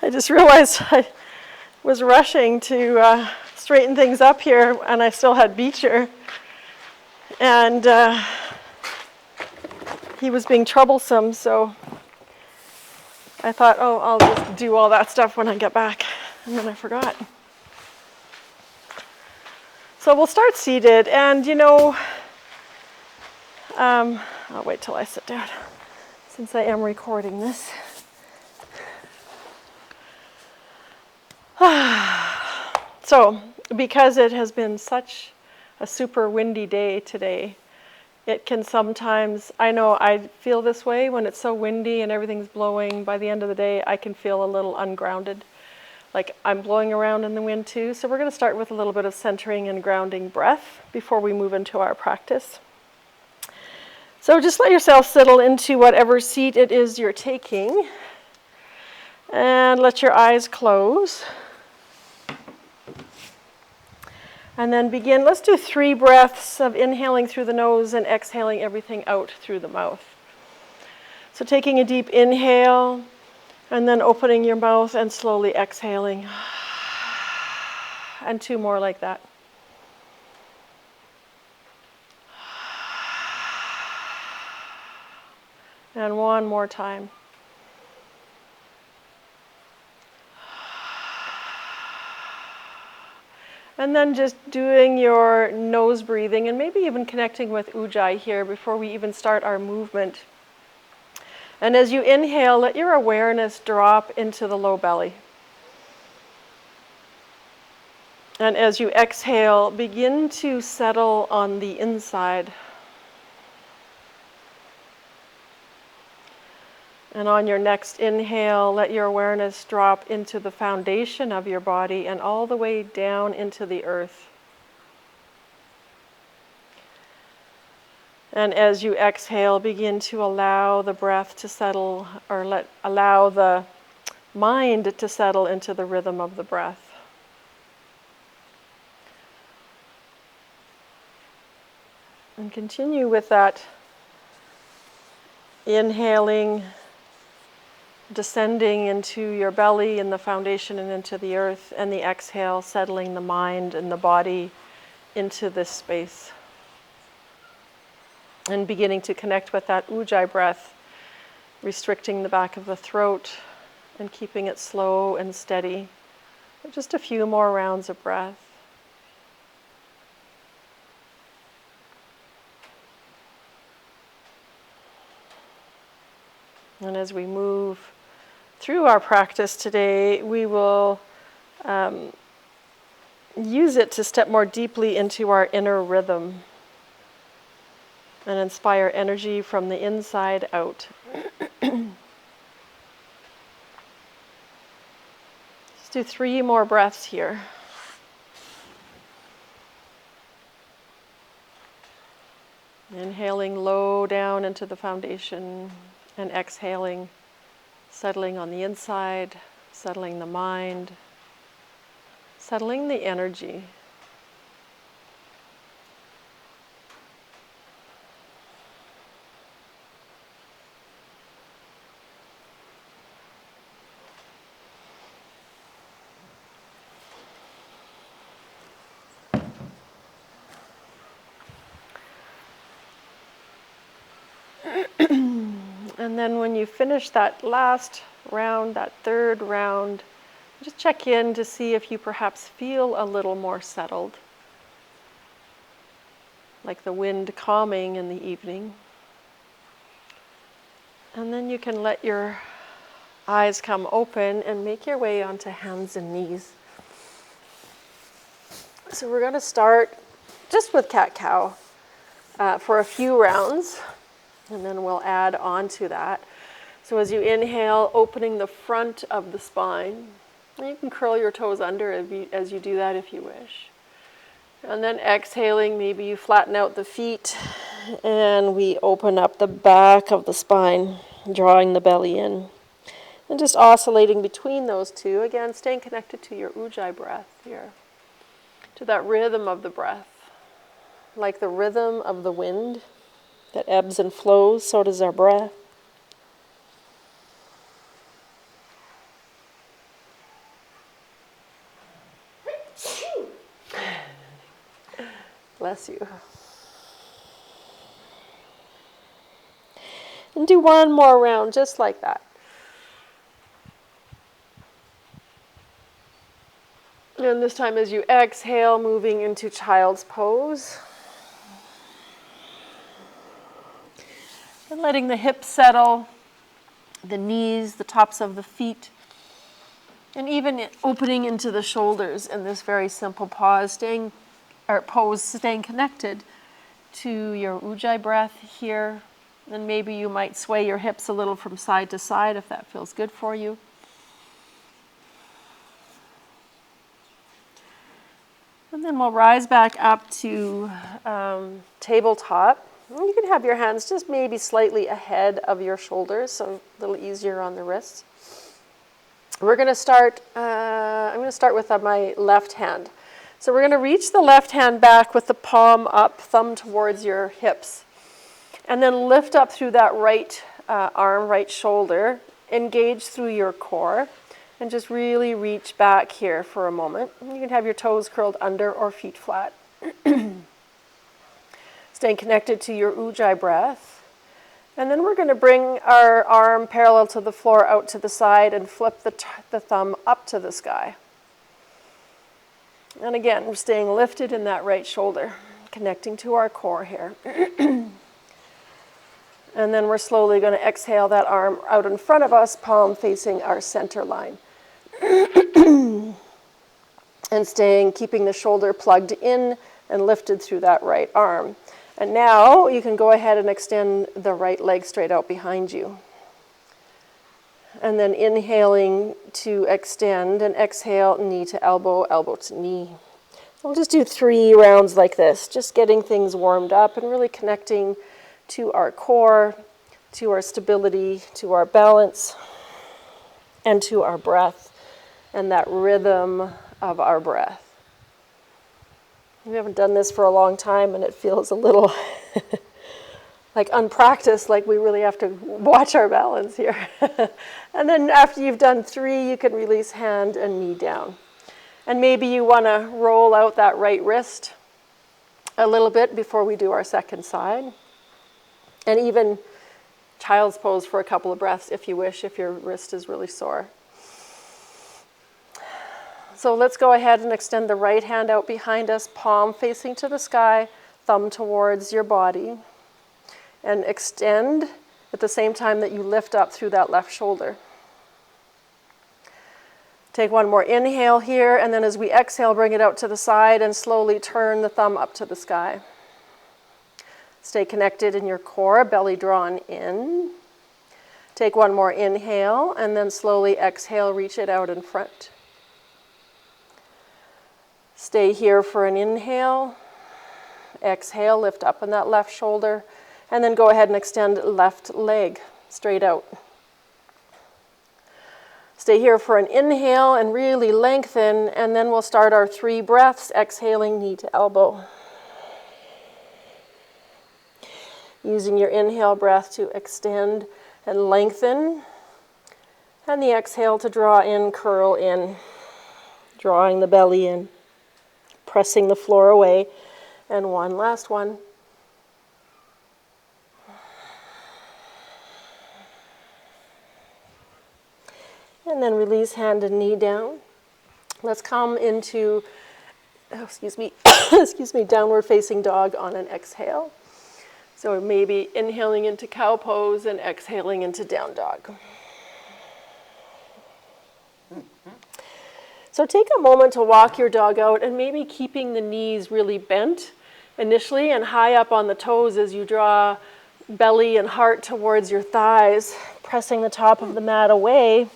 I just realized I was rushing to straighten things up here, and I still had Beecher. And he was being troublesome, so I thought, oh, I'll just do all that stuff when I get back. And then I forgot. So we'll start seated, and I'll wait till I sit down, since I am recording this. So, because it has been such a super windy day today, it can sometimes, I know I feel this way when it's so windy and everything's blowing. By the end of the day, I can feel a little ungrounded, like I'm blowing around in the wind too. So we're going to start with a little bit of centering and grounding breath before we move into our practice. So just let yourself settle into whatever seat it is you're taking, and let your eyes close. And then begin, let's do 3 breaths of inhaling through the nose and exhaling everything out through the mouth. So taking a deep inhale, and then opening your mouth and slowly exhaling. And 2 more like that. And 1 more time. And then just doing your nose breathing, and maybe even connecting with Ujjayi here before we even start our movement. And as you inhale, let your awareness drop into the low belly. And as you exhale, begin to settle on the inside. And on your next inhale, let your awareness drop into the foundation of your body and all the way down into the earth. And as you exhale, begin to allow the breath to settle, or allow the mind to settle into the rhythm of the breath. And continue with that inhaling, descending into your belly and the foundation and into the earth, and the exhale, settling the mind and the body into this space. And beginning to connect with that Ujjayi breath, restricting the back of the throat and keeping it slow and steady. Just a few more rounds of breath. And as we move through our practice today, we will use it to step more deeply into our inner rhythm and inspire energy from the inside out. Let's do 3 more breaths here. Inhaling low down into the foundation, and exhaling, settling on the inside, settling the mind, settling the energy. And then when you finish that last round, that 3rd round, just check in to see if you perhaps feel a little more settled, like the wind calming in the evening. And then you can let your eyes come open and make your way onto hands and knees. So we're going to start just with cat-cow for a few rounds, and then we'll add on to that. So as you inhale, opening the front of the spine. You can curl your toes under as you do that if you wish. And then exhaling, maybe you flatten out the feet, and we open up the back of the spine, drawing the belly in. And just oscillating between those two, again, staying connected to your Ujjayi breath here, to that rhythm of the breath. Like the rhythm of the wind that ebbs and flows, so does our breath. Bless you. And do one more round just like that. And this time as you exhale, moving into child's pose. And letting the hips settle, the knees, the tops of the feet, and even opening into the shoulders in this very simple pose, staying connected to your ujjayi breath here. And maybe you might sway your hips a little from side to side if that feels good for you. And then we'll rise back up to tabletop. You can have your hands just maybe slightly ahead of your shoulders, so a little easier on the wrists. We're going to start, I'm going to start with my left hand. So we're going to reach the left hand back with the palm up, thumb towards your hips. And then lift up through that right arm, right shoulder, engage through your core, and just really reach back here for a moment. You can have your toes curled under or feet flat. Staying connected to your ujjayi breath. And then we're going to bring our arm parallel to the floor out to the side and flip the thumb up to the sky. And again, we're staying lifted in that right shoulder, connecting to our core here. And then we're slowly going to exhale that arm out in front of us, palm facing our center line. And keeping the shoulder plugged in and lifted through that right arm. And now you can go ahead and extend the right leg straight out behind you. And then inhaling to extend and exhale, knee to elbow, elbow to knee. We'll just do 3 rounds like this, just getting things warmed up and really connecting to our core, to our stability, to our balance, and to our breath, and that rhythm of our breath. We haven't done this for a long time, and it feels a little like unpracticed, like we really have to watch our balance here. And then after you've done 3, you can release hand and knee down. And maybe you want to roll out that right wrist a little bit before we do our second side. And even child's pose for a couple of breaths if you wish, if your wrist is really sore. So let's go ahead and extend the right hand out behind us, palm facing to the sky, thumb towards your body. And extend at the same time that you lift up through that left shoulder. Take one more inhale here, and then as we exhale, bring it out to the side and slowly turn the thumb up to the sky. Stay connected in your core, belly drawn in. Take one more inhale, and then slowly exhale, reach it out in front. Stay here for an inhale. Exhale, lift up in that left shoulder, and then go ahead and extend left leg straight out. Stay here for an inhale and really lengthen, and then we'll start our 3 breaths, exhaling knee to elbow. Using your inhale breath to extend and lengthen, and the exhale to draw in, curl in, drawing the belly in, pressing the floor away, and one last one. And then release hand and knee down. Let's come into, downward facing dog on an exhale. So maybe inhaling into cow pose and exhaling into down dog. So take a moment to walk your dog out and maybe keeping the knees really bent initially and high up on the toes as you draw belly and heart towards your thighs, pressing the top of the mat away.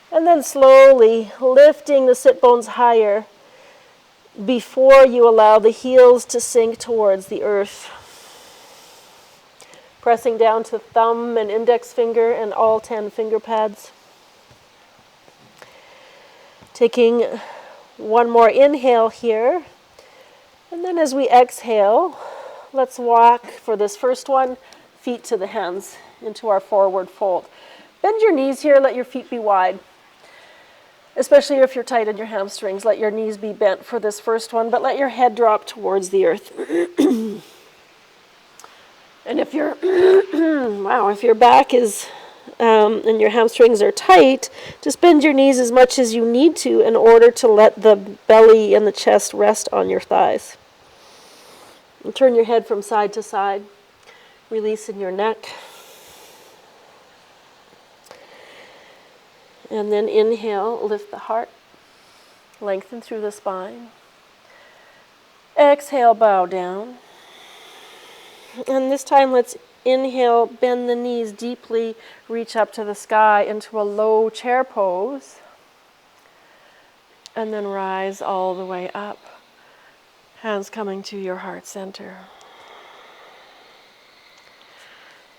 And then slowly lifting the sit bones higher before you allow the heels to sink towards the earth. Pressing down to thumb and index finger and all 10 finger pads. Taking one more inhale here. And then as we exhale, let's walk for this first one, feet to the hands into our forward fold. Bend your knees here, let your feet be wide. especially if you're tight in your hamstrings. Let your knees be bent for this first one, but let your head drop towards the earth. And if your wow, if your back is and your hamstrings are tight, just bend your knees as much as you need to in order to let the belly and the chest rest on your thighs. And turn your head from side to side, releasing your neck. And then inhale, lift the heart, lengthen through the spine. Exhale, bow down. And this time let's inhale, bend the knees deeply, reach up to the sky into a low chair pose. And then rise all the way up. Hands coming to your heart center.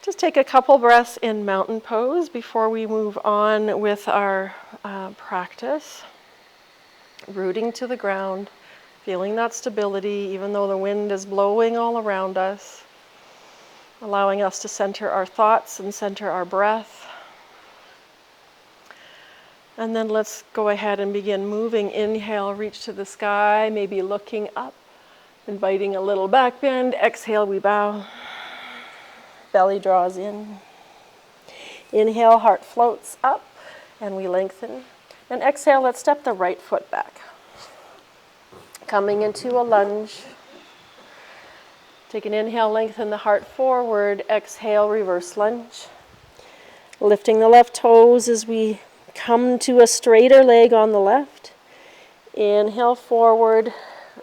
Just take a couple breaths in mountain pose before we move on with our practice. Rooting to the ground, feeling that stability even though the wind is blowing all around us. Allowing us to center our thoughts and center our breath. And then let's go ahead and begin moving. Inhale, reach to the sky, maybe looking up, inviting a little back bend. Exhale, we bow. Belly draws in. Inhale, heart floats up, and we lengthen. And exhale, let's step the right foot back. Coming into a lunge. Take an inhale, lengthen the heart forward. Exhale, reverse lunge. Lifting the left toes as we come to a straighter leg on the left. Inhale forward,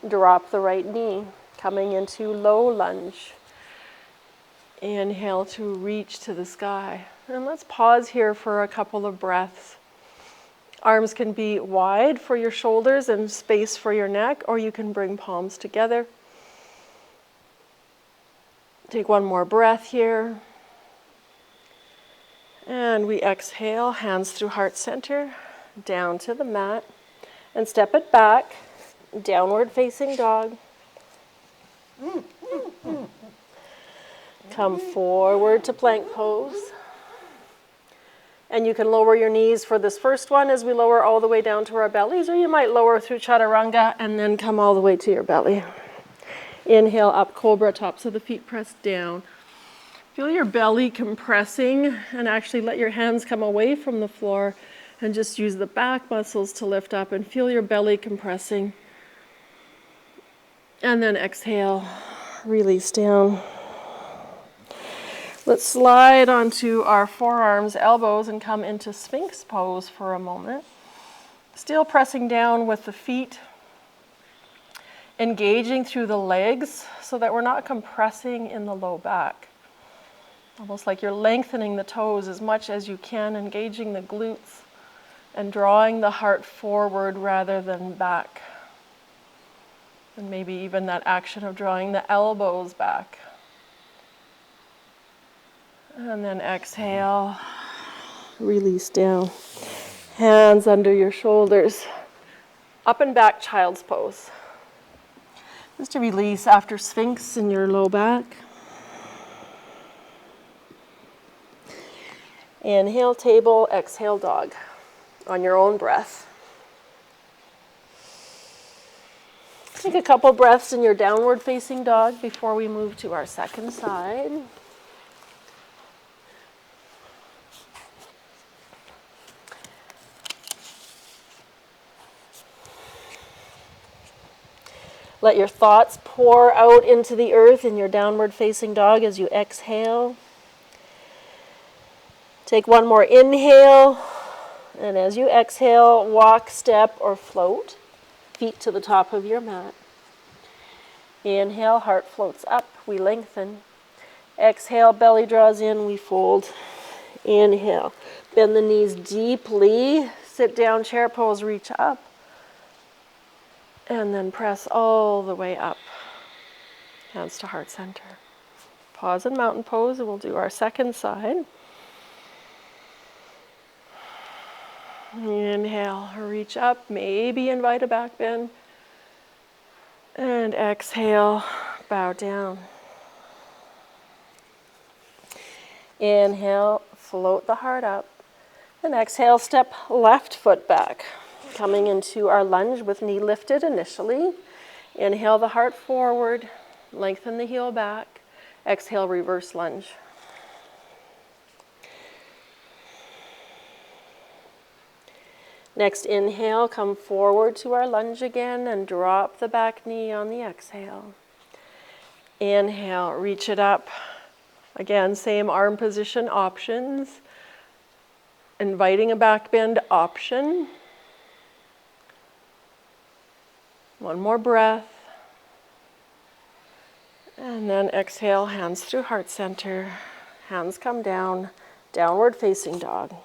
drop the right knee. Coming into low lunge. Inhale to reach to the sky. And let's pause here for a couple of breaths. Arms can be wide for your shoulders and space for your neck, or you can bring palms together. Take one more breath here. And we exhale, hands through heart center, down to the mat. And step it back, downward facing dog. Come forward to plank pose. And you can lower your knees for this first one as we lower all the way down to our bellies, or you might lower through chaturanga and then come all the way to your belly. Inhale, up, cobra, tops of the feet pressed down. Feel your belly compressing and actually let your hands come away from the floor and just use the back muscles to lift up and feel your belly compressing. And then exhale, release down. Let's slide onto our forearms, elbows, and come into Sphinx pose for a moment. Still pressing down with the feet, engaging through the legs so that we're not compressing in the low back. Almost like you're lengthening the toes as much as you can, engaging the glutes and drawing the heart forward rather than back. And maybe even that action of drawing the elbows back. And then exhale, release down. Hands under your shoulders. Up and back, child's pose. Just to release after Sphinx in your low back. Inhale, table, exhale, dog. On your own breath. Take a couple breaths in your downward facing dog before we move to our second side. Let your thoughts pour out into the earth in your downward facing dog as you exhale. Take one more inhale, and as you exhale, walk, step, or float, feet to the top of your mat. Inhale, heart floats up, we lengthen. Exhale, belly draws in, we fold. Inhale, bend the knees deeply, sit down, chair pose, reach up. And then press all the way up. Hands to heart center. Pause in mountain pose and we'll do our second side. Inhale, reach up, maybe invite a back bend. And exhale, bow down. Inhale, float the heart up. And exhale, step left foot back. Coming into our lunge with knee lifted initially. Inhale the heart forward, lengthen the heel back. Exhale, reverse lunge. Next inhale, come forward to our lunge again and drop the back knee on the exhale. Inhale, reach it up. Again, same arm position options. Inviting a back bend option. One more breath. And then exhale, hands through heart center. Hands come down, downward facing dog.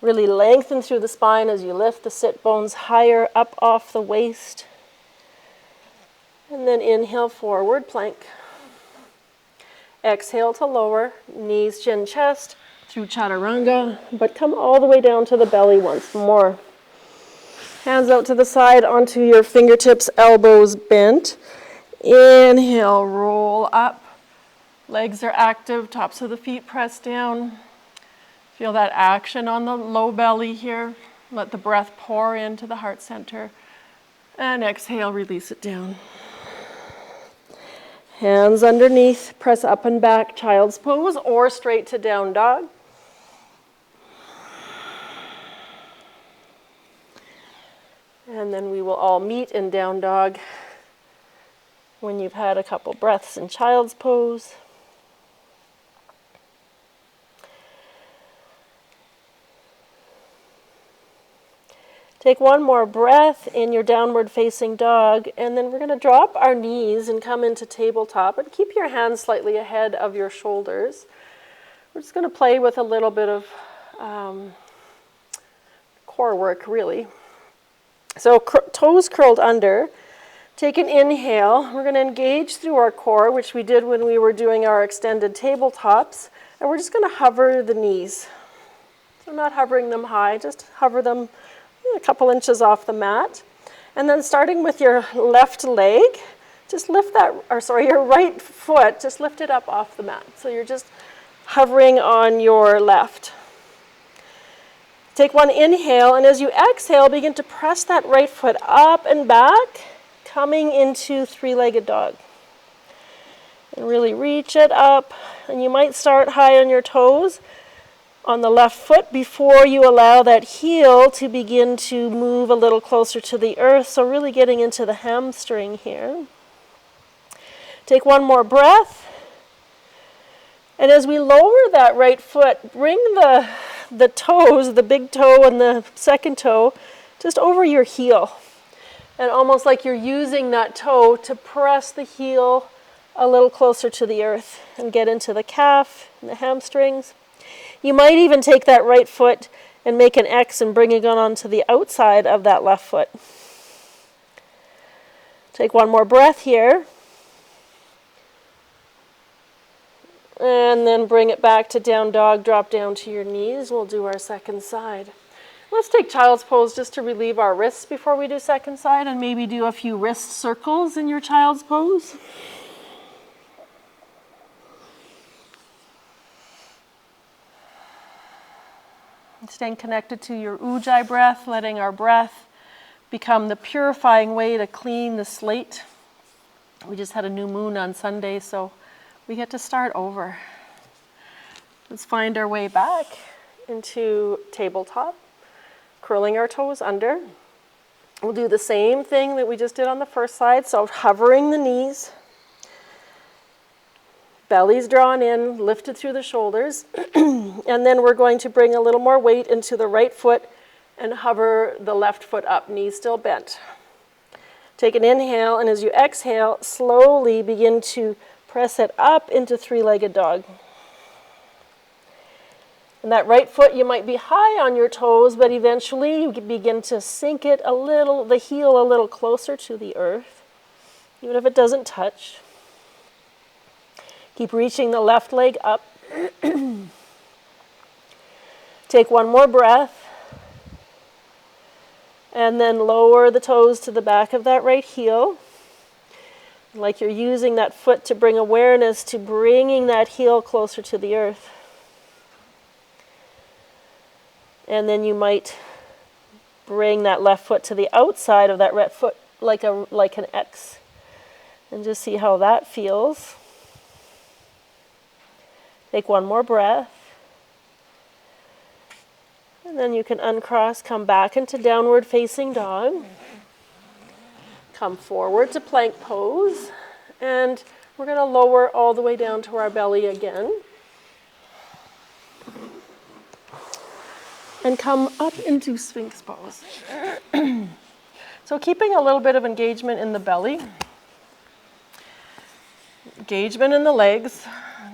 Really lengthen through the spine as you lift the sit bones higher up off the waist. And then inhale, forward plank. Exhale to lower, knees, chin, chest, through chaturanga, but come all the way down to the belly once more. Hands out to the side onto your fingertips, elbows bent. Inhale, roll up. Legs are active, tops of the feet press down. Feel that action on the low belly here. Let the breath pour into the heart center. And exhale, release it down. Hands underneath, press up and back, child's pose, or straight to down dog. And then we will all meet in down dog when you've had a couple breaths in child's pose. Take one more breath in your downward facing dog, and then we're going to drop our knees and come into tabletop, and keep your hands slightly ahead of your shoulders. We're just going to play with a little bit of core work, really. So toes curled under. Take an inhale. We're going to engage through our core, which we did when we were doing our extended tabletops, and we're just going to hover the knees. So not hovering them high, just hover them a couple inches off the mat. And then starting with your left leg, just lift that, your right foot, just lift it up off the mat. So you're just hovering on your left. Take one inhale, and as you exhale, begin to press that right foot up and back, coming into three-legged dog. And really reach it up, and you might start high on your toes on the left foot before you allow that heel to begin to move a little closer to the earth. So really getting into the hamstring here. Take one more breath. And as we lower that right foot, bring the toes, the big toe and the second toe, just over your heel. And almost like you're using that toe to press the heel a little closer to the earth and get into the calf and the hamstrings. You might even take that right foot and make an X and bring it onto the outside of that left foot. Take one more breath here. And then bring it back to down dog, drop down to your knees. We'll do our second side. Let's take child's pose just to relieve our wrists before we do second side, and maybe do a few wrist circles in your child's pose. Staying connected to your ujjayi breath, letting our breath become the purifying way to clean the slate. We just had a new moon on Sunday, so we get to start over. Let's find our way back into tabletop, curling our toes under. We'll do the same thing that we just did on the first side, so hovering the knees. Belly's drawn in, lifted through the shoulders. And then we're going to bring a little more weight into the right foot and hover the left foot up, knees still bent. Take an inhale, and as you exhale, slowly begin to press it up into three-legged dog. And that right foot, you might be high on your toes, but eventually you begin to sink it a little, the heel a little closer to the earth, even if it doesn't touch. Keep reaching the left leg up. Take one more breath. And then lower the toes to the back of that right heel. Like you're using that foot to bring awareness to bringing that heel closer to the earth. And then you might bring that left foot to the outside of that right foot like an X. And just see how that feels. Take one more breath. And then you can uncross, come back into downward facing dog. Come forward to plank pose. And we're going to lower all the way down to our belly again. And come up into Sphinx pose. So keeping a little bit of engagement in the belly. Engagement in the legs.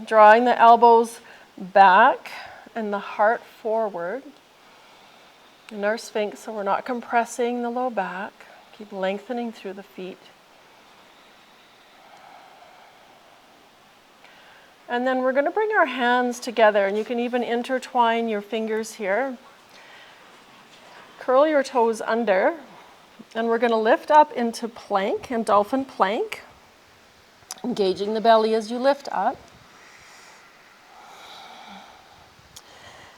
Drawing the elbows back and the heart forward. In our Sphinx, so we're not compressing the low back. Keep lengthening through the feet. And then we're going to bring our hands together, and you can even intertwine your fingers here. Curl your toes under, and we're going to lift up into plank and dolphin plank, engaging the belly as you lift up.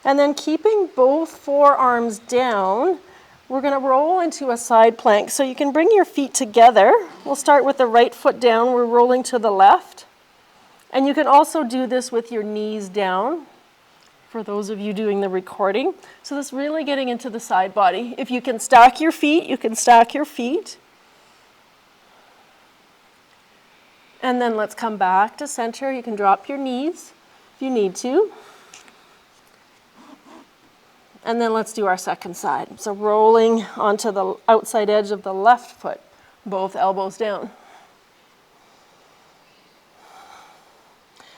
And then keeping both forearms down, we're going to roll into a side plank. So you can bring your feet together. We'll start with the right foot down. We're rolling to the left. And you can also do this with your knees down, for those of you doing the recording. So this is really getting into the side body. If you can stack your feet, you can stack your feet. And then let's come back to center. You can drop your knees if you need to. And then let's do our second side. So rolling onto the outside edge of the left foot, both elbows down.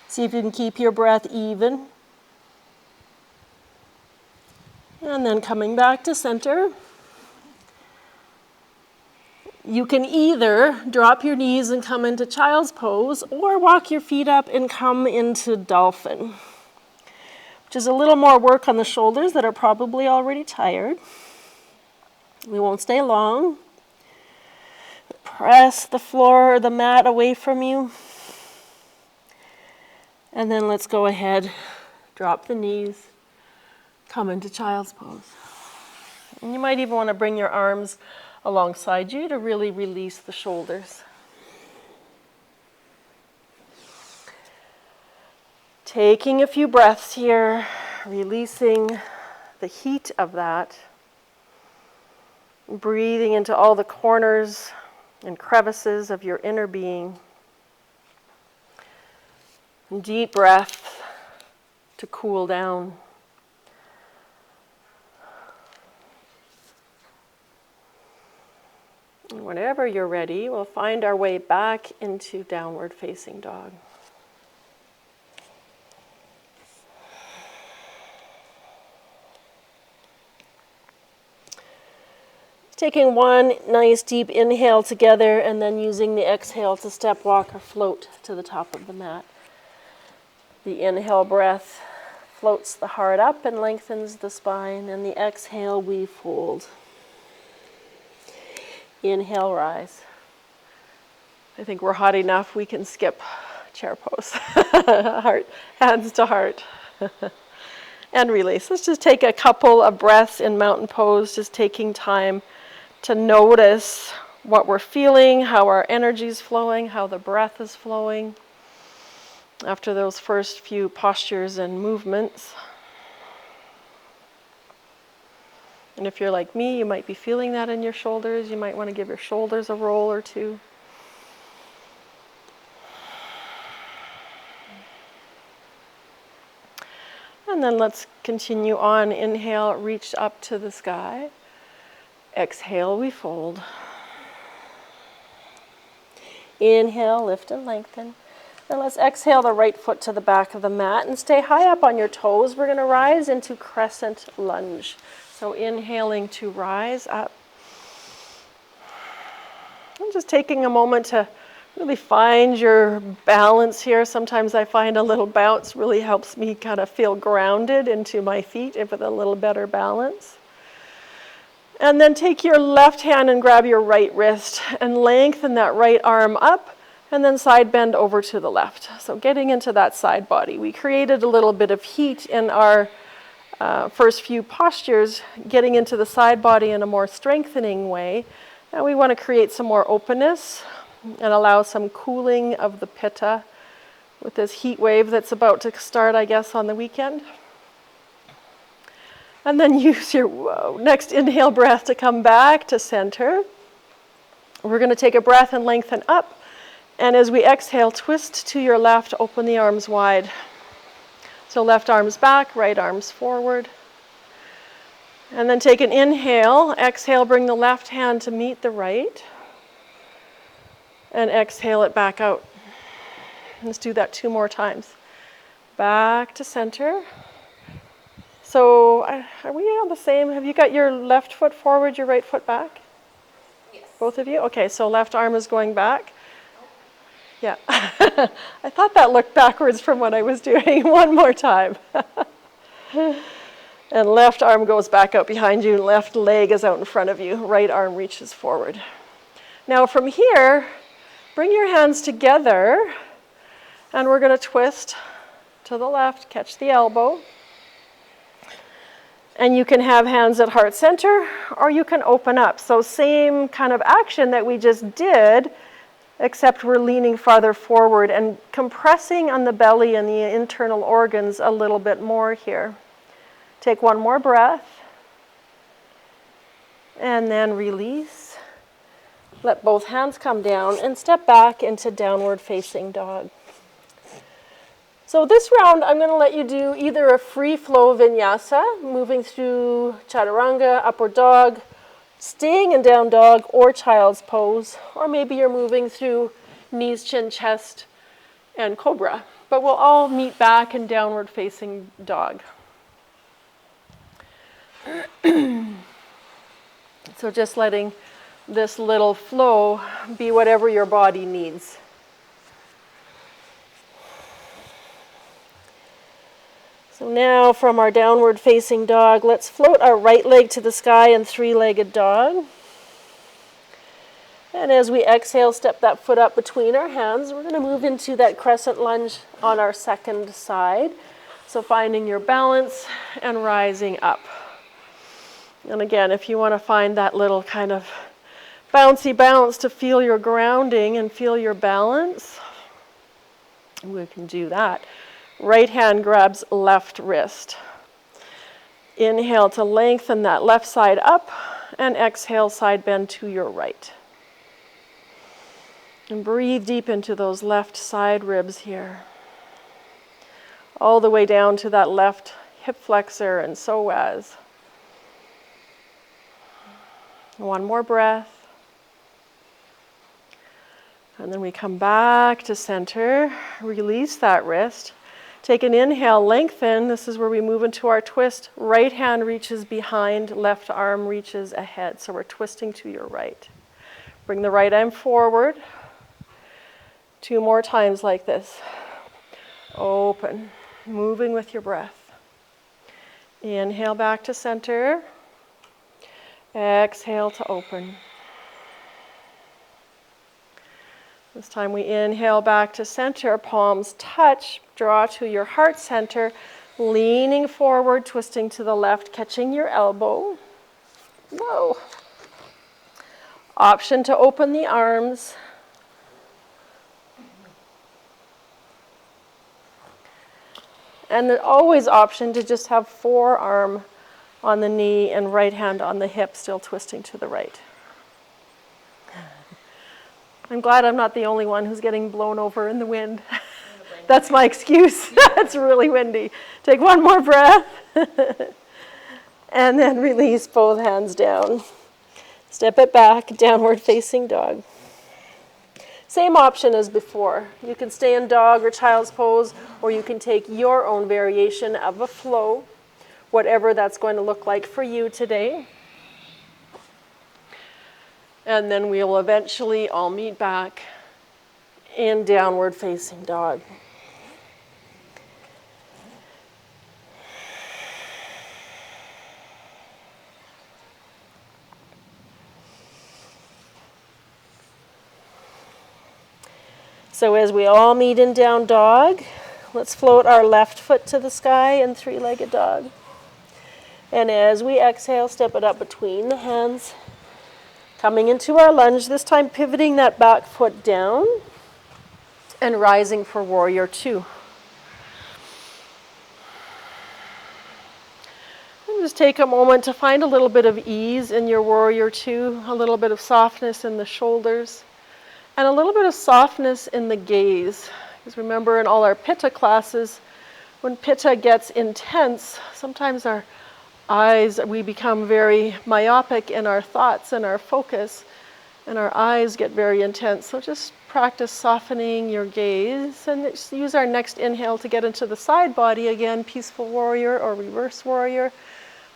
See if you can keep your breath even. And then coming back to center. You can either drop your knees and come into child's pose, or walk your feet up and come into dolphin, which is a little more work on the shoulders that are probably already tired. We won't stay long. Press the floor or the mat away from you. And then let's go ahead, drop the knees, come into child's pose. And you might even want to bring your arms alongside you to really release the shoulders. Taking a few breaths here, releasing the heat of that. Breathing into all the corners and crevices of your inner being. Deep breath to cool down. And whenever you're ready, we'll find our way back into downward facing dog. Taking one nice deep inhale together and then using the exhale to step, walk, or float to the top of the mat. The inhale breath floats the heart up and lengthens the spine, and the exhale we fold. Inhale, rise. I think we're hot enough, we can skip chair pose. Heart, hands to heart. And release. Let's just take a couple of breaths in mountain pose, just taking time to notice what we're feeling, how our energy is flowing, how the breath is flowing after those first few postures and movements. And if you're like me, you might be feeling that in your shoulders. You might want to give your shoulders a roll or two. And then let's continue on. Inhale, reach up to the sky. Exhale, we fold. Inhale, lift and lengthen. And let's exhale the right foot to the back of the mat and stay high up on your toes. We're going to rise into crescent lunge. So inhaling to rise up. And just taking a moment to really find your balance here. Sometimes I find a little bounce really helps me kind of feel grounded into my feet with a little better balance. And then take your left hand and grab your right wrist and lengthen that right arm up, and then side bend over to the left. So getting into that side body. We created a little bit of heat in our first few postures, getting into the side body in a more strengthening way. And we want to create some more openness and allow some cooling of the pitta with this heat wave that's about to start, I guess, on the weekend. And then use your next inhale breath to come back to center. We're going to take a breath and lengthen up. And as we exhale, twist to your left, open the arms wide. So left arms back, right arms forward. And then take an inhale. Exhale, bring the left hand to meet the right. And exhale it back out. Let's do that 2 more times. Back to center. So are we on the same? Have you got your left foot forward, your right foot back? Yes. Both of you? Okay, so left arm is going back. Yeah. I thought that looked backwards from what I was doing. 1 more time. And left arm goes back out behind you. Left leg is out in front of you. Right arm reaches forward. Now from here, bring your hands together. And we're going to twist to the left, catch the elbow. And you can have hands at heart center, or you can open up. So same kind of action that we just did, except we're leaning farther forward and compressing on the belly and the internal organs a little bit more here. Take 1 more breath. And then release. Let both hands come down and step back into downward facing dog. So this round, I'm going to let you do either a free flow vinyasa, moving through chaturanga, upward dog, staying in down dog, or child's pose, or maybe you're moving through knees, chin, chest, and cobra. But we'll all meet back in downward facing dog. So just letting this little flow be whatever your body needs. So now from our downward facing dog, let's float our right leg to the sky in 3-legged dog. And as we exhale, step that foot up between our hands. We're going to move into that crescent lunge on our second side. So finding your balance and rising up. And again, if you want to find that little kind of bouncy bounce to feel your grounding and feel your balance, we can do that. Right hand grabs left wrist. Inhale to lengthen that left side up, and exhale, side bend to your right. And breathe deep into those left side ribs here. All the way down to that left hip flexor and psoas. 1 more breath. And then we come back to center. Release that wrist. Take an inhale, lengthen. This is where we move into our twist. Right hand reaches behind, left arm reaches ahead. So we're twisting to your right. Bring the right arm forward. 2 more times like this. Open, moving with your breath. Inhale back to center. Exhale to open. This time we inhale back to center, palms touch, draw to your heart center, leaning forward, twisting to the left, catching your elbow. Whoa. Option to open the arms. And always option to just have forearm on the knee and right hand on the hip, still twisting to the right. I'm glad I'm not the only one who's getting blown over in the wind. That's my excuse. It's really windy. Take 1 more breath. And then release both hands down. Step it back, downward facing dog. Same option as before. You can stay in dog or child's pose, or you can take your own variation of a flow, whatever that's going to look like for you today. And then we will eventually all meet back in downward facing dog. So as we all meet in down dog, let's float our left foot to the sky in 3-legged dog. And as we exhale, step it up between the hands. Coming into our lunge, this time pivoting that back foot down and rising for warrior two. And just take a moment to find a little bit of ease in your warrior two, a little bit of softness in the shoulders, and a little bit of softness in the gaze. Because remember in all our Pitta classes, when Pitta gets intense, sometimes our eyes, we become very myopic in our thoughts and our focus, and our eyes get very intense. So just practice softening your gaze, and just use our next inhale to get into the side body again, peaceful warrior or reverse warrior.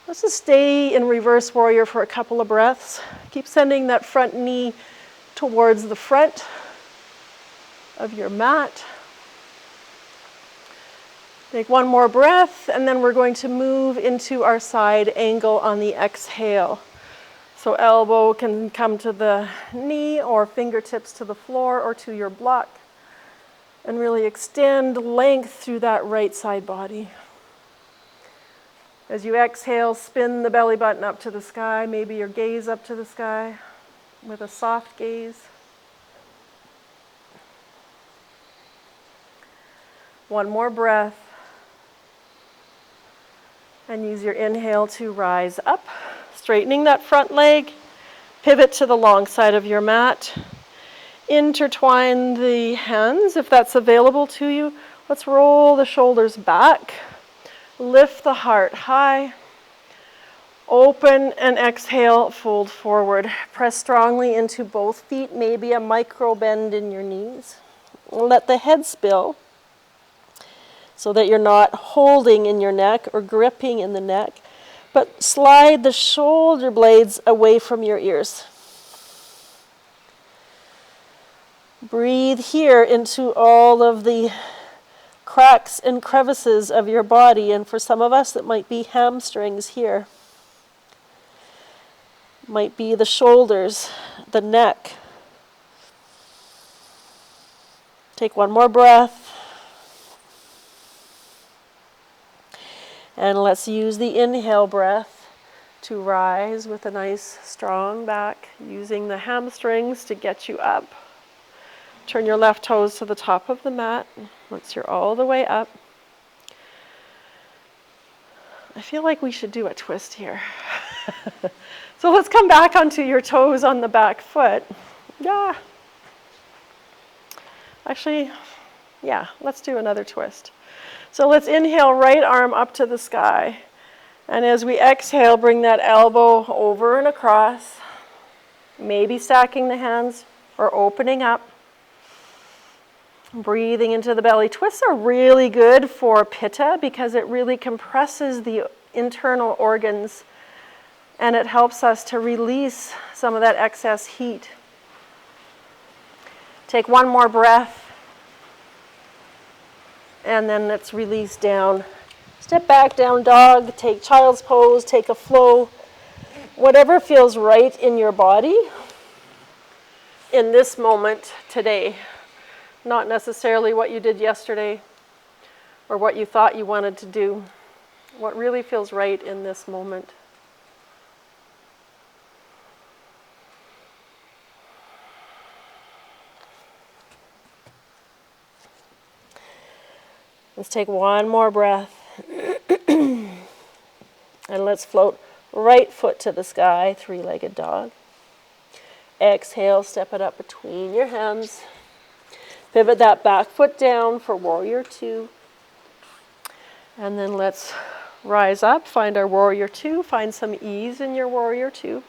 Let's just stay in reverse warrior for a couple of breaths. Keep sending that front knee towards the front of your mat. Take one more breath, and then we're going to move into our side angle on the exhale. So elbow can come to the knee or fingertips to the floor or to your block. And really extend length through that right side body. As you exhale, spin the belly button up to the sky, maybe your gaze up to the sky with a soft gaze. One more breath. And use your inhale to rise up, straightening that front leg, pivot to the long side of your mat, intertwine the hands if that's available to you. Let's roll the shoulders back, lift the heart high, open and exhale, fold forward. Press strongly into both feet, maybe a micro bend in your knees. Let the head spill, so that you're not holding in your neck or gripping in the neck, but slide the shoulder blades away from your ears. Breathe here into all of the cracks and crevices of your body, and for some of us it might be hamstrings here. Might be the shoulders, the neck. Take one more breath. And let's use the inhale breath to rise with a nice strong back, using the hamstrings to get you up. Turn your left toes to the top of the mat once you're all the way up. I feel like we should do a twist here. So let's come back onto your toes on the back foot. Yeah. Actually, yeah, let's do another twist. So let's inhale, right arm up to the sky. And as we exhale, bring that elbow over and across. Maybe stacking the hands or opening up. Breathing into the belly. Twists are really good for Pitta because it really compresses the internal organs and it helps us to release some of that excess heat. Take one more breath. And then let's release down. Step back, down dog, take child's pose, take a flow. Whatever feels right in your body in this moment today. Not necessarily what you did yesterday or what you thought you wanted to do. What really feels right in this moment. Let's take one more breath. And let's float right foot to the sky, three-legged dog. Exhale, step it up between your hands. Pivot that back foot down for warrior two. And then let's rise up, find our warrior two, find some ease in your warrior two.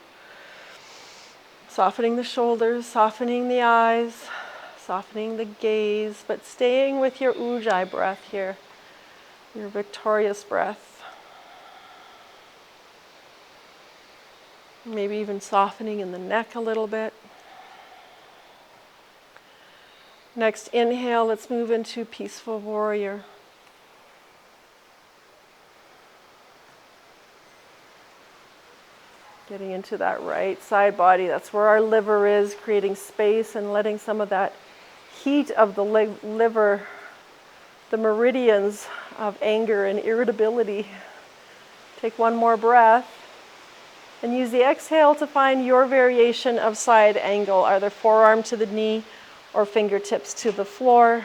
Softening the shoulders, softening the eyes, softening the gaze, but staying with your ujjayi breath here, your victorious breath. Maybe even softening in the neck a little bit. Next inhale, let's move into peaceful warrior. Getting into that right side body, that's where our liver is, creating space and letting some of that heat of the liver, the meridians of anger and irritability, Take one more breath. And use the exhale to find your variation of side angle, either forearm to the knee or fingertips to the floor,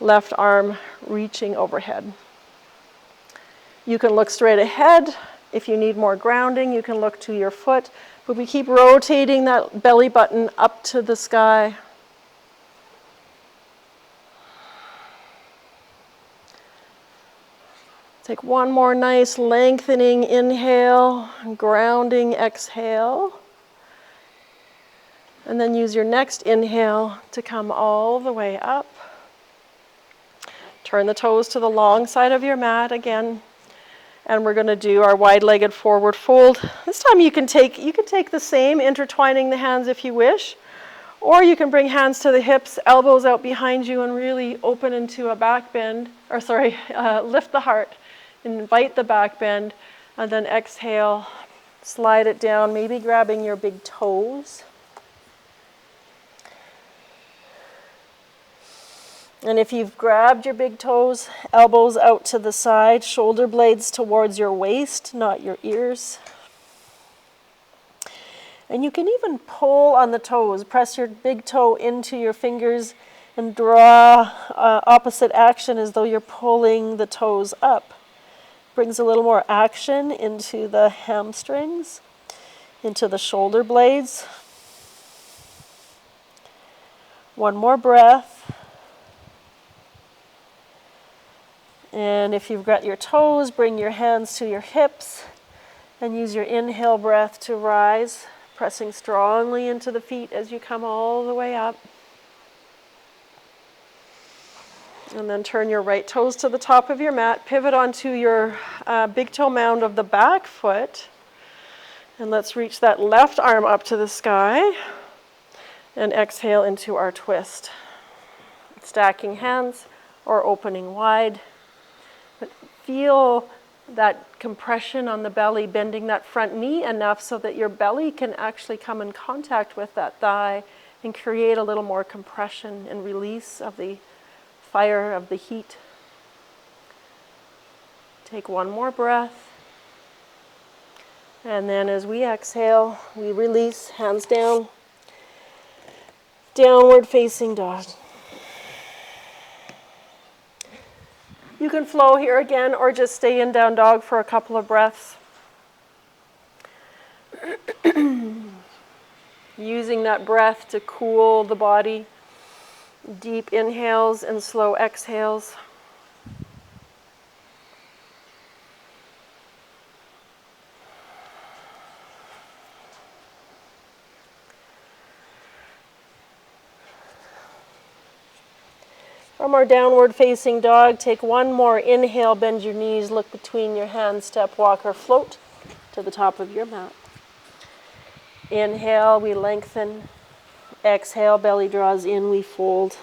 left arm reaching overhead. You can look straight ahead. If you need more grounding, you can look to your foot, but we keep rotating that belly button up to the sky. Take one more nice lengthening inhale, grounding exhale. And then use your next inhale to come all the way up. Turn the toes to the long side of your mat again. And we're going to do our wide-legged forward fold. This time you can take the same, intertwining the hands if you wish. Or you can bring hands to the hips, elbows out behind you, and really open into a back bend. Lift the heart. Invite the back bend, and then exhale, slide it down, maybe grabbing your big toes. And if you've grabbed your big toes, elbows out to the side, shoulder blades towards your waist, not your ears. And you can even pull on the toes, press your big toe into your fingers and draw opposite action as though you're pulling the toes up. Brings a little more action into the hamstrings, into the shoulder blades. One more breath. And if you've got your toes, bring your hands to your hips and use your inhale breath to rise, pressing strongly into the feet as you come all the way up. And then turn your right toes to the top of your mat. Pivot onto your big toe mound of the back foot. And let's reach that left arm up to the sky. And exhale into our twist. Stacking hands or opening wide. But feel that compression on the belly, bending that front knee enough so that your belly can actually come in contact with that thigh and create a little more compression and release of the fire of the heat. Take one more breath. And then as we exhale, we release, hands down, downward facing dog. You can flow here again or just stay in down dog for a couple of breaths. Using that breath to cool the body. Deep inhales and slow exhales. From our downward facing dog, take one more inhale, bend your knees, look between your hands, step, walk, or float to the top of your mat. Inhale, we lengthen. Exhale, belly draws in, we fold.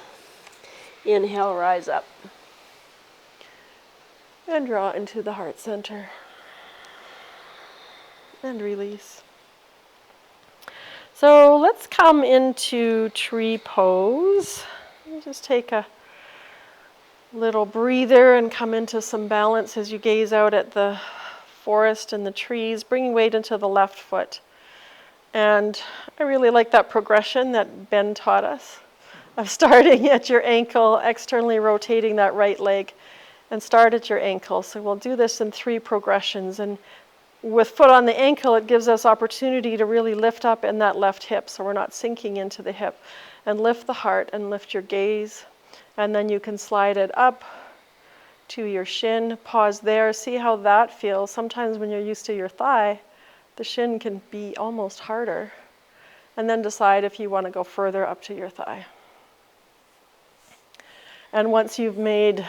Inhale, rise up. And draw into the heart center. And release. So let's come into tree pose. Just take a little breather and come into some balance as you gaze out at the forest and the trees, bringing weight into the left foot. And I really like that progression that Ben taught us of starting at your ankle, externally rotating that right leg, and start at your ankle. So we'll do this in 3 progressions. And with foot on the ankle, it gives us opportunity to really lift up in that left hip so we're not sinking into the hip. And lift the heart and lift your gaze. And then you can slide it up to your shin. Pause there. See how that feels. Sometimes when you're used to your thigh, the shin can be almost harder. And then decide if you want to go further up to your thigh. And once you've made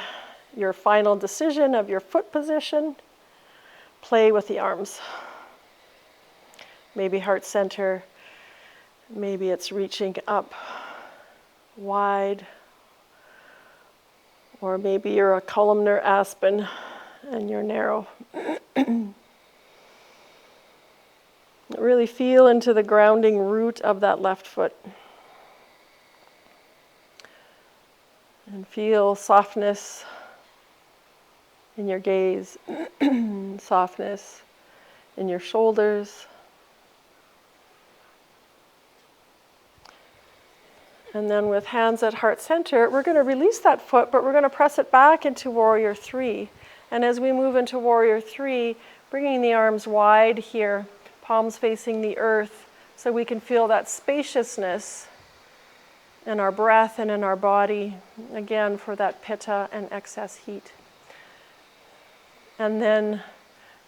your final decision of your foot position, play with the arms. Maybe heart center. Maybe it's reaching up wide. Or maybe you're a columnar aspen and you're narrow. Really feel into the grounding root of that left foot. And feel softness in your gaze. and softness in your shoulders. And then with hands at heart center, we're going to release that foot, but we're going to press it back into Warrior Three. And as we move into Warrior Three, bringing the arms wide here, palms facing the earth, so we can feel that spaciousness in our breath and in our body, again, for that pitta and excess heat. And then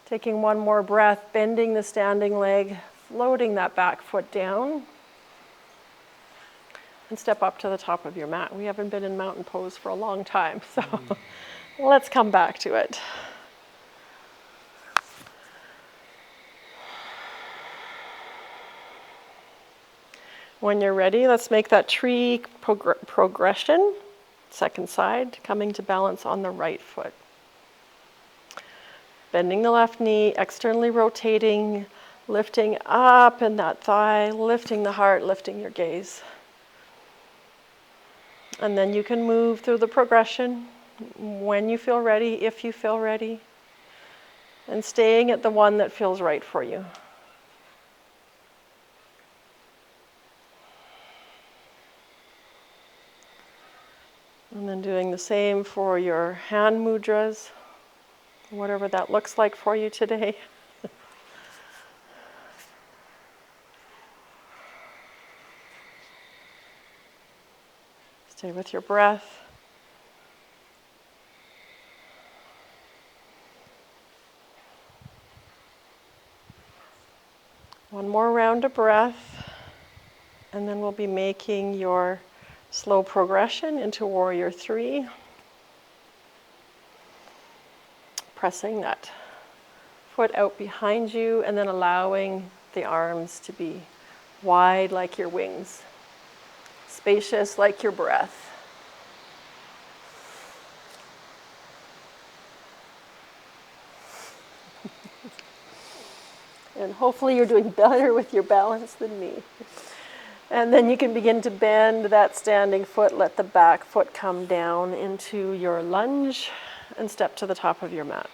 taking one more breath, bending the standing leg, floating that back foot down, and step up to the top of your mat. We haven't been in mountain pose for a long time, so let's come back to it. When you're ready, let's make that tree progression. Second side, coming to balance on the right foot. Bending the left knee, externally rotating, lifting up in that thigh, lifting the heart, lifting your gaze. And then you can move through the progression when you feel ready, if you feel ready, and staying at the one that feels right for you. And then doing the same for your hand mudras, whatever that looks like for you today. Stay with your breath. One more round of breath, and then we'll be making your slow progression into Warrior Three. Pressing that foot out behind you, and then allowing the arms to be wide like your wings, spacious like your breath. And hopefully you're doing better with your balance than me. And then you can begin to bend that standing foot, let the back foot come down into your lunge, and step to the top of your mat.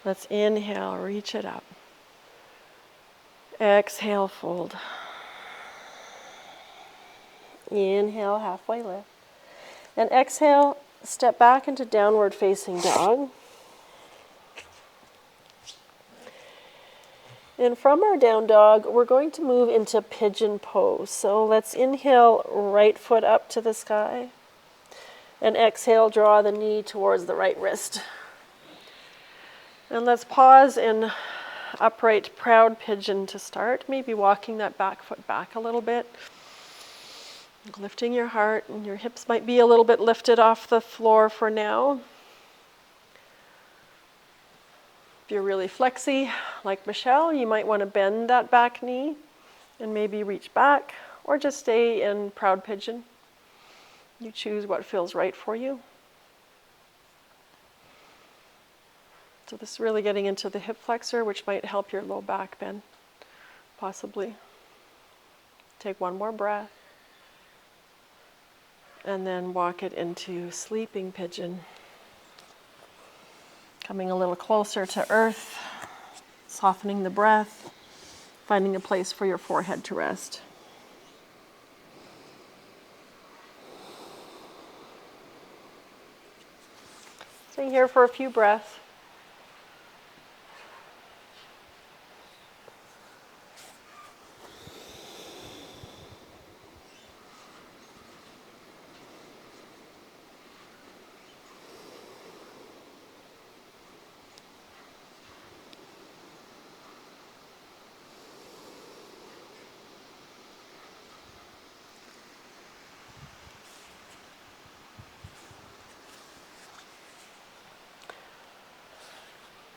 Let's inhale, reach it up. Exhale, fold. Inhale, halfway lift. And exhale, step back into downward facing dog. And from our down dog, we're going to move into pigeon pose. So let's inhale, right foot up to the sky. And exhale, draw the knee towards the right wrist. And let's pause in upright proud pigeon to start. Maybe walking that back foot back a little bit. Lifting your heart, and your hips might be a little bit lifted off the floor for now. If you're really flexy, like Michelle, you might want to bend that back knee and maybe reach back, or just stay in proud pigeon. You choose what feels right for you. So this is really getting into the hip flexor, which might help your low back bend, possibly. Take one more breath. And then walk it into sleeping pigeon. Coming a little closer to earth, softening the breath, finding a place for your forehead to rest. Stay here for a few breaths.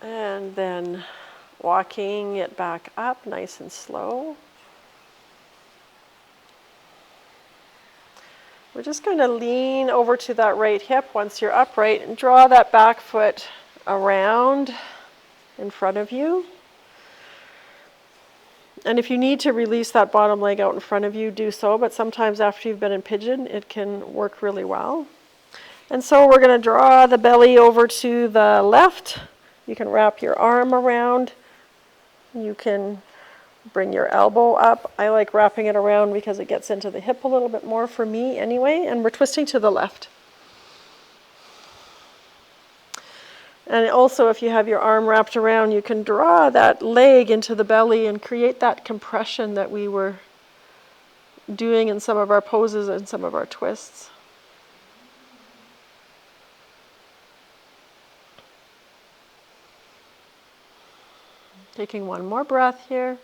And then walking it back up nice and slow. We're just going to lean over to that right hip once you're upright and draw that back foot around in front of you. And if you need to release that bottom leg out in front of you, do so. But sometimes after you've been in pigeon, it can work really well. And so we're going to draw the belly over to the left. You can wrap your arm around. You can bring your elbow up. I like wrapping it around because it gets into the hip a little bit more for me anyway. And we're twisting to the left. And also, if you have your arm wrapped around, you can draw that leg into the belly and create that compression that we were doing in some of our poses and some of our twists. Taking one more breath here.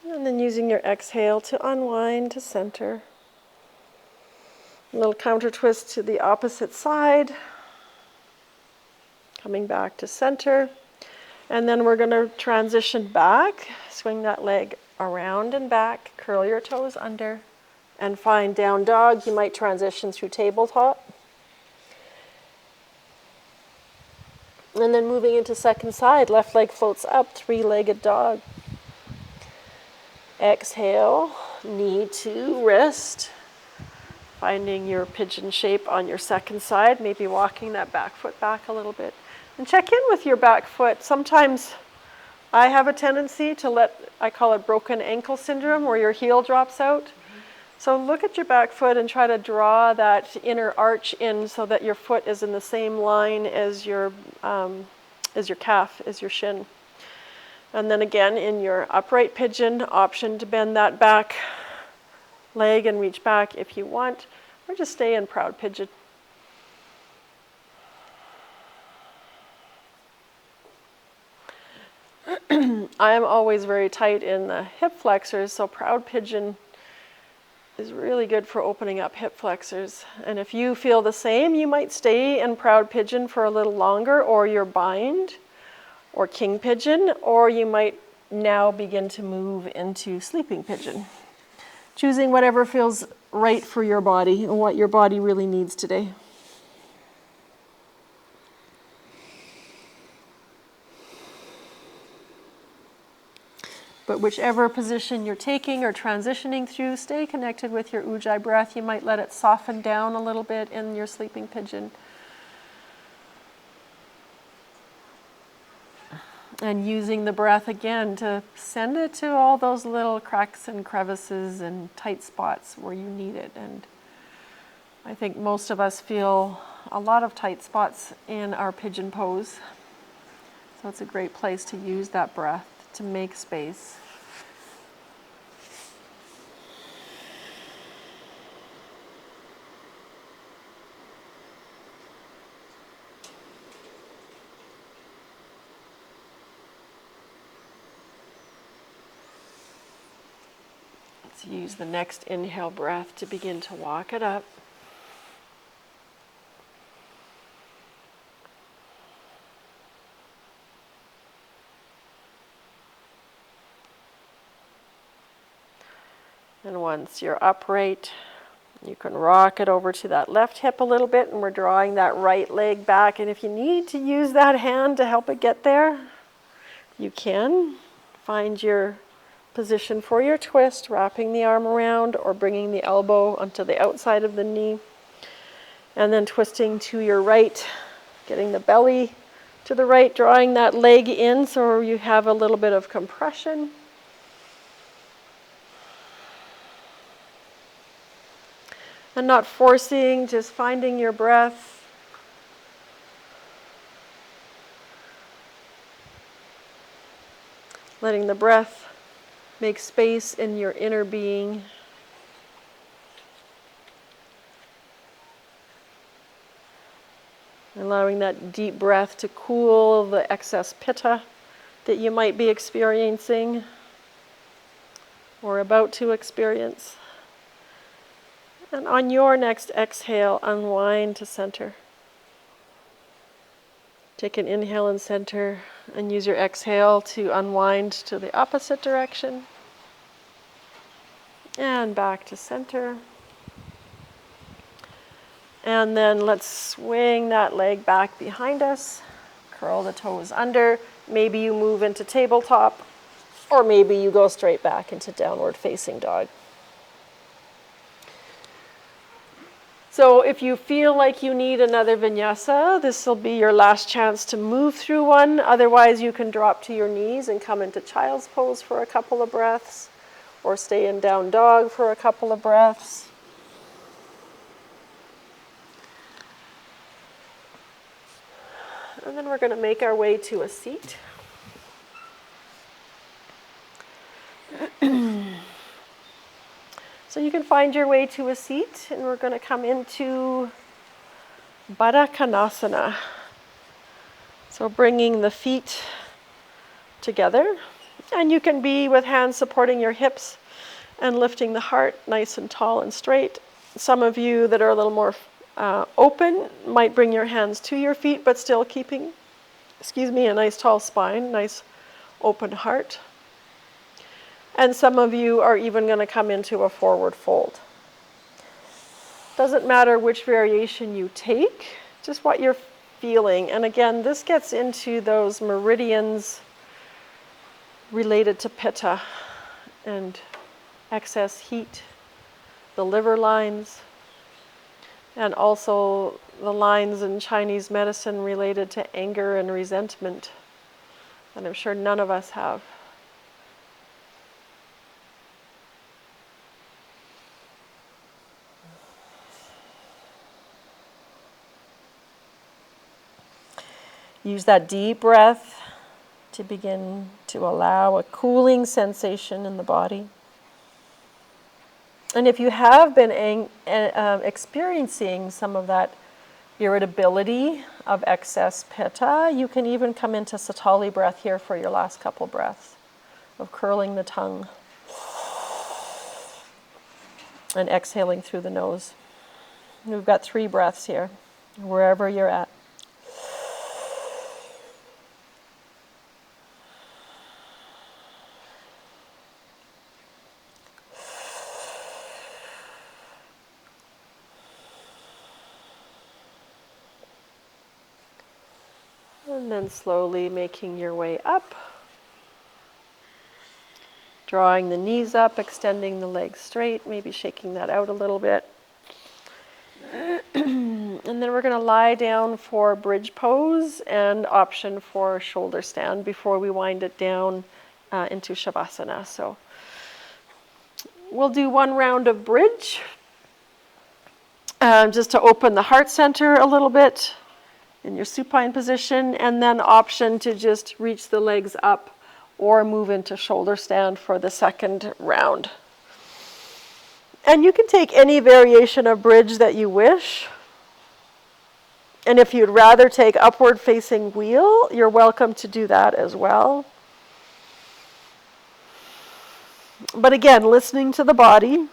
And then using your exhale to unwind to center. A little counter twist to the opposite side. Coming back to center. And then we're going to transition back. Swing that leg around and back. Curl your toes under. And find down dog. You might transition through tabletop. And then moving into second side. Left leg floats up. Three-legged dog. Exhale. Knee to wrist. Finding your pigeon shape on your second side, maybe walking that back foot back a little bit. And check in with your back foot. Sometimes I have a tendency to I call it broken ankle syndrome, where your heel drops out. So look at your back foot and try to draw that inner arch in so that your foot is in the same line as your calf, as your shin. And then again, in your upright pigeon, option to bend that back leg and reach back if you want, or just stay in proud pigeon. I am always very tight in the hip flexors, so proud pigeon is really good for opening up hip flexors. And if you feel the same, you might stay in proud pigeon for a little longer, or your bind, or king pigeon, or you might now begin to move into sleeping pigeon. Choosing whatever feels right for your body and what your body really needs today. But whichever position you're taking or transitioning through, stay connected with your ujjayi breath. You might let it soften down a little bit in your sleeping pigeon. And using the breath again to send it to all those little cracks and crevices and tight spots where you need it. And I think most of us feel a lot of tight spots in our pigeon pose. So it's a great place to use that breath to make space. Let's use the next inhale breath to begin to walk it up. And once you're upright, you can rock it over to that left hip a little bit, and we're drawing that right leg back. And if you need to use that hand to help it get there, you can. Find your position for your twist, wrapping the arm around or bringing the elbow onto the outside of the knee. And then twisting to your right, getting the belly to the right, drawing that leg in so you have a little bit of compression. And not forcing, just finding your breath. Letting the breath make space in your inner being. Allowing that deep breath to cool the excess pitta that you might be experiencing or about to experience. And on your next exhale, unwind to center. Take an inhale and center, and use your exhale to unwind to the opposite direction. And back to center. And then let's swing that leg back behind us. Curl the toes under. maybe you move into tabletop, or maybe you go straight back into downward facing dog. So if you feel like you need another vinyasa, this will be your last chance to move through one. Otherwise, you can drop to your knees and come into child's pose for a couple of breaths, or stay in down dog for a couple of breaths. And then we're going to make our way to a seat. So you can find your way to a seat, and we're going to come into Baddha Konasana. So bringing the feet together, and you can be with hands supporting your hips and lifting the heart nice and tall and straight. Some of you that are a little more open might bring your hands to your feet, but still keeping, a nice tall spine, nice open heart. And some of you are even going to come into a forward fold. Doesn't matter which variation you take, just what you're feeling. And again, this gets into those meridians related to Pitta and excess heat, the liver lines, and also the lines in Chinese medicine related to anger and resentment. And I'm sure none of us have. Use that deep breath to begin to allow a cooling sensation in the body. And if you have been experiencing some of that irritability of excess Pitta, you can even come into Satali breath here for your last couple breaths of curling the tongue and exhaling through the nose. We've got 3 breaths here, wherever you're at. And then slowly making your way up. Drawing the knees up, extending the legs straight, maybe shaking that out a little bit. And then we're going to lie down for bridge pose and option for shoulder stand before we wind it down into Shavasana. So we'll do 1 round of bridge just to open the heart center a little bit in your supine position, and then option to just reach the legs up or move into shoulder stand for the second round. And you can take any variation of bridge that you wish. And if you'd rather take upward facing wheel, you're welcome to do that as well. But again, listening to the body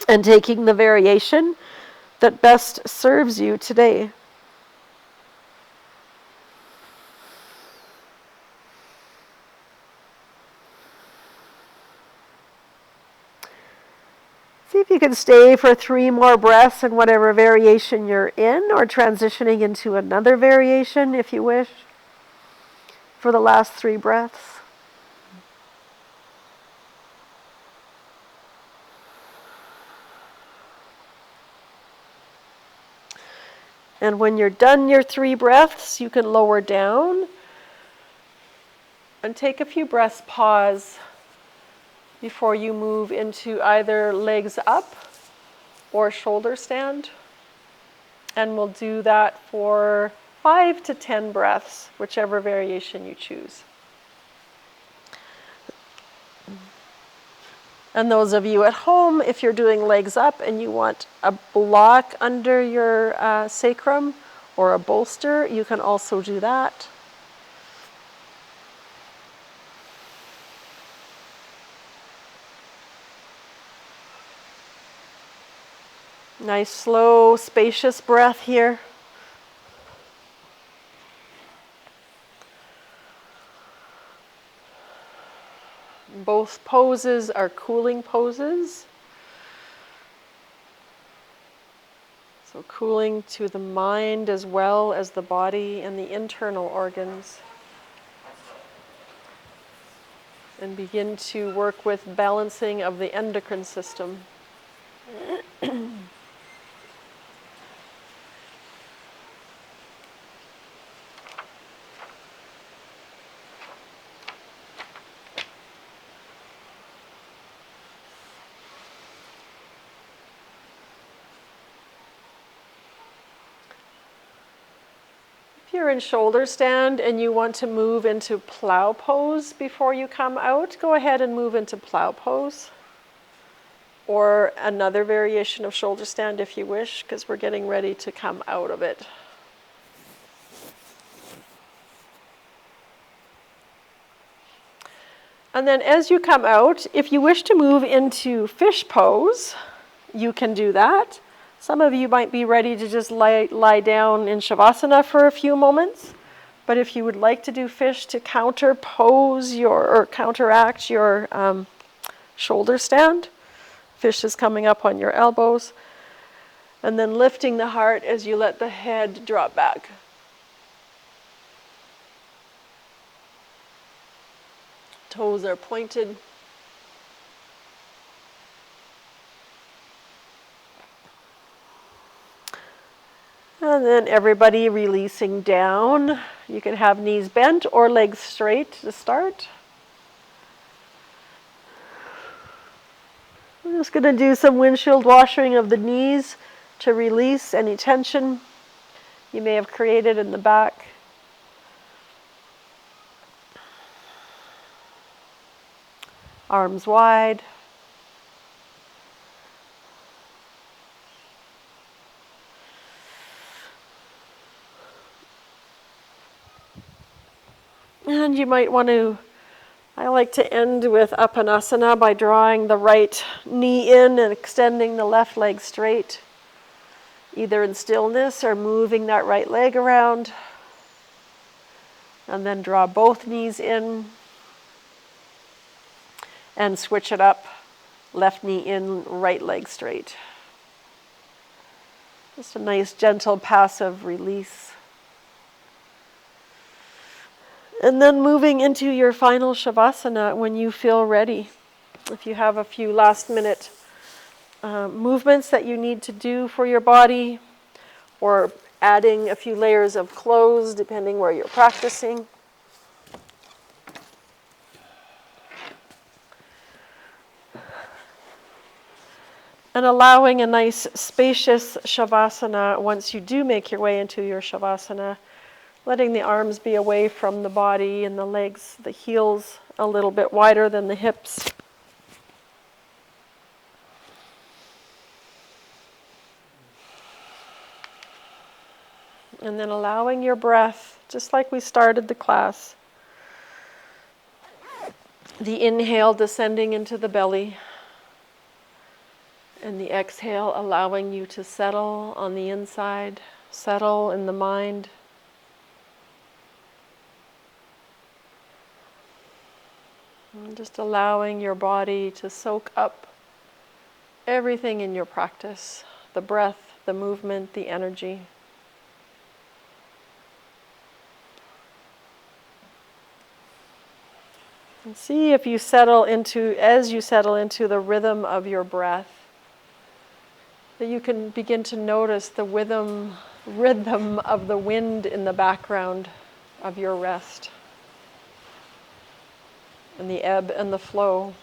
and taking the variation that best serves you today. See if you can stay for 3 more breaths in whatever variation you're in, or transitioning into another variation if you wish for the last 3 breaths. And when you're done your 3 breaths, you can lower down and take a few breaths, pause before you move into either legs up or shoulder stand. And we'll do that for 5 to 10 breaths, whichever variation you choose. And those of you at home, if you're doing legs up and you want a block under your sacrum or a bolster, you can also do that. Nice, slow, spacious breath here. Both poses are cooling poses. So cooling to the mind as well as the body and the internal organs. and begin to work with balancing of the endocrine system. If you're in shoulder stand and you want to move into plow pose before you come out, go ahead and move into plow pose. Or another variation of shoulder stand if you wish, because we're getting ready to come out of it. And then as you come out, if you wish to move into fish pose, you can do that. Some of you might be ready to just lie down in Shavasana for a few moments. But if you would like to do fish to counteract your shoulder stand, fish is coming up on your elbows. And then lifting the heart as you let the head drop back. Toes are pointed. And then everybody releasing down. You can have knees bent or legs straight to start. I'm just going to do some windshield washing of the knees to release any tension you may have created in the back. Arms wide. And you might want to, I like to end with Apanasana by drawing the right knee in and extending the left leg straight, either in stillness or moving that right leg around. And then draw both knees in and switch it up, left knee in, right leg straight. Just a nice, gentle, passive release. And then moving into your final Shavasana when you feel ready. If you have a few last minute movements that you need to do for your body, or adding a few layers of clothes depending where you're practicing. And allowing a nice spacious Shavasana once you do make your way into your Shavasana. Letting the arms be away from the body and the legs, the heels a little bit wider than the hips. And then allowing your breath, just like we started the class. The inhale descending into the belly. And the exhale allowing you to settle on the inside, settle in the mind. And just allowing your body to soak up everything in your practice, the breath, the movement, the energy. And see if you as you settle into the rhythm of your breath, that you can begin to notice the rhythm of the wind in the background of your rest. And the ebb and the flow.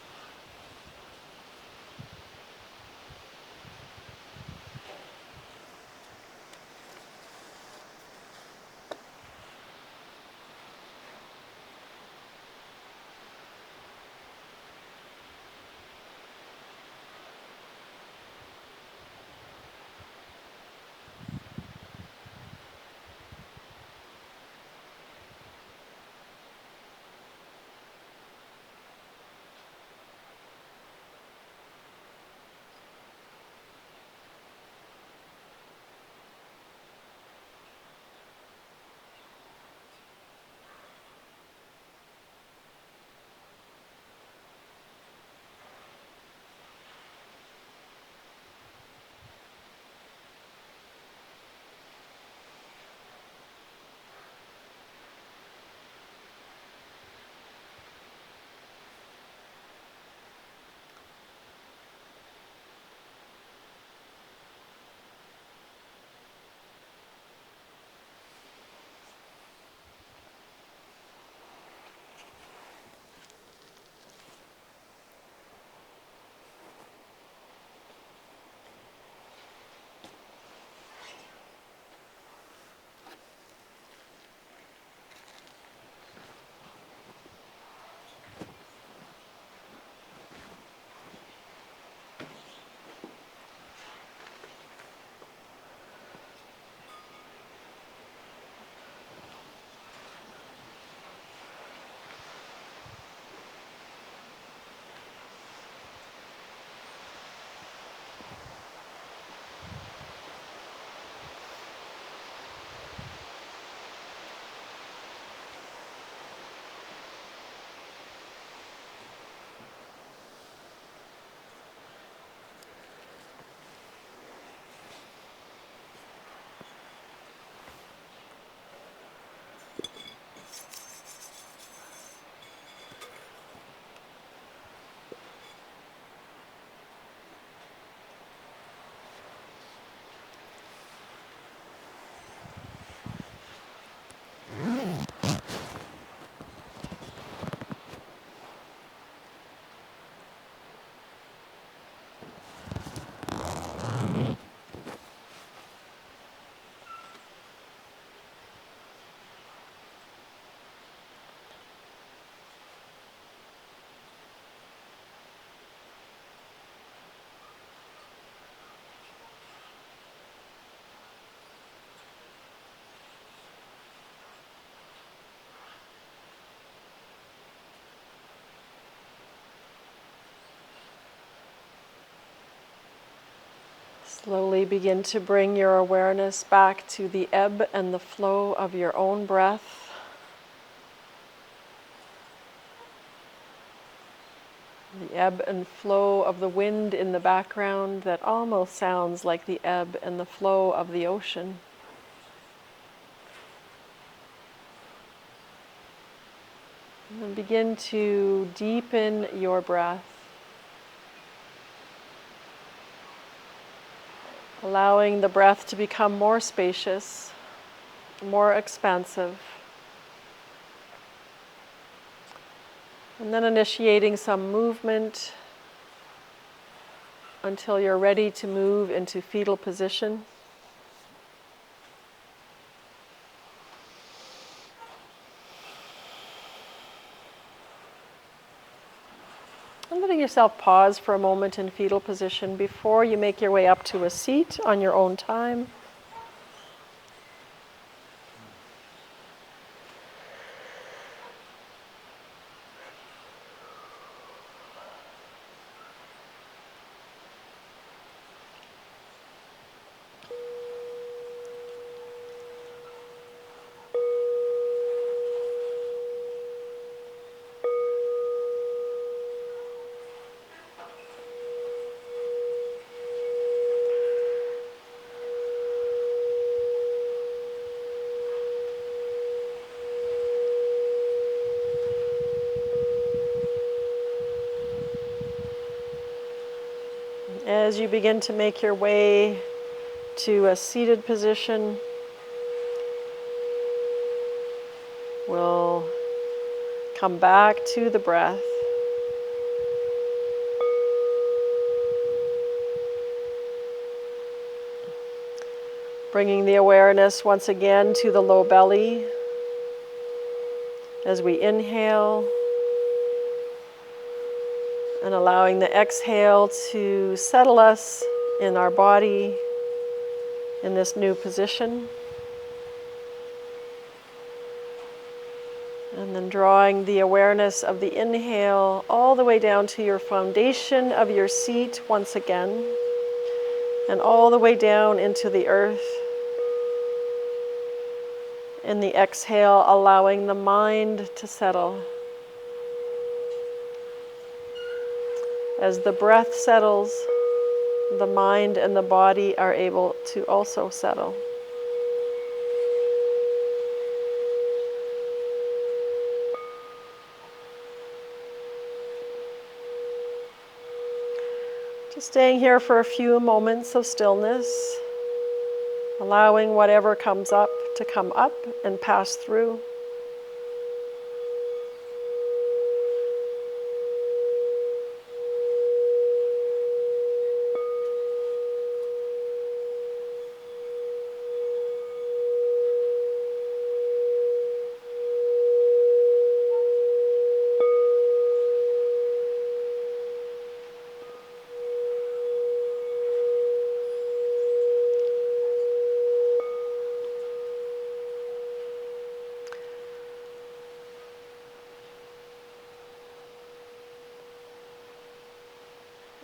Slowly begin to bring your awareness back to the ebb and the flow of your own breath. The ebb and flow of the wind in the background that almost sounds like the ebb and the flow of the ocean. And then begin to deepen your breath, allowing the breath to become more spacious, more expansive. And then initiating some movement until you're ready to move into fetal position. And letting yourself pause for a moment in fetal position before you make your way up to a seat on your own time. As you begin to make your way to a seated position, we'll come back to the breath. Bringing the awareness once again to the low belly as we inhale, and allowing the exhale to settle us in our body in this new position. And then drawing the awareness of the inhale all the way down to your foundation of your seat once again, and all the way down into the earth. In the exhale, allowing the mind to settle. As the breath settles, the mind and the body are able to also settle. Just staying here for a few moments of stillness, allowing whatever comes up to come up and pass through.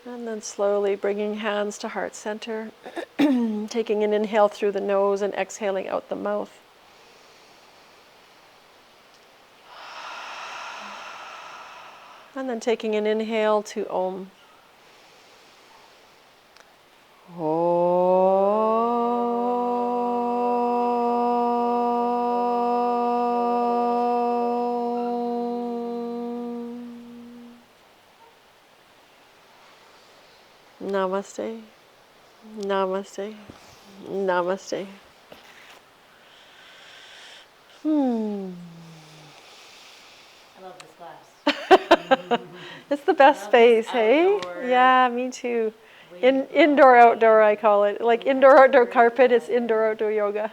And then slowly bringing hands to heart center, taking an inhale through the nose and exhaling out the mouth. And then taking an inhale to Om. Namaste, namaste, namaste. I love this class. It's the best space, hey? outdoor. Yeah, me too. Indoor, outdoor, I call it. Like indoor, outdoor carpet, it's indoor, outdoor yoga.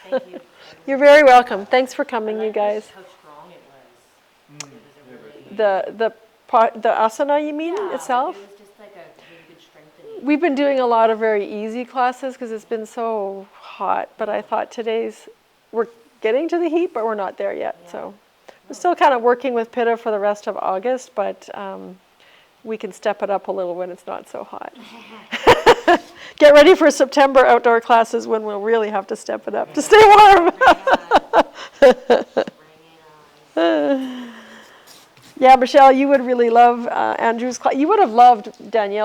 Thank you. You're very welcome. Thanks for coming, I you guys. How strong it was. It was a really, The asana, you mean, yeah, itself? It was just like a really good strengthening. We've been doing a lot of very easy classes because it's been so hot, but I thought we're getting to the heat, but we're not there yet. Yeah. So we're still kind of working with Pitta for the rest of August, but we can step it up a little when it's not so hot. Get ready for September outdoor classes when we'll really have to step it up to stay warm. Yeah, Michelle, you would really love Andrew's class. You would have loved Danielle.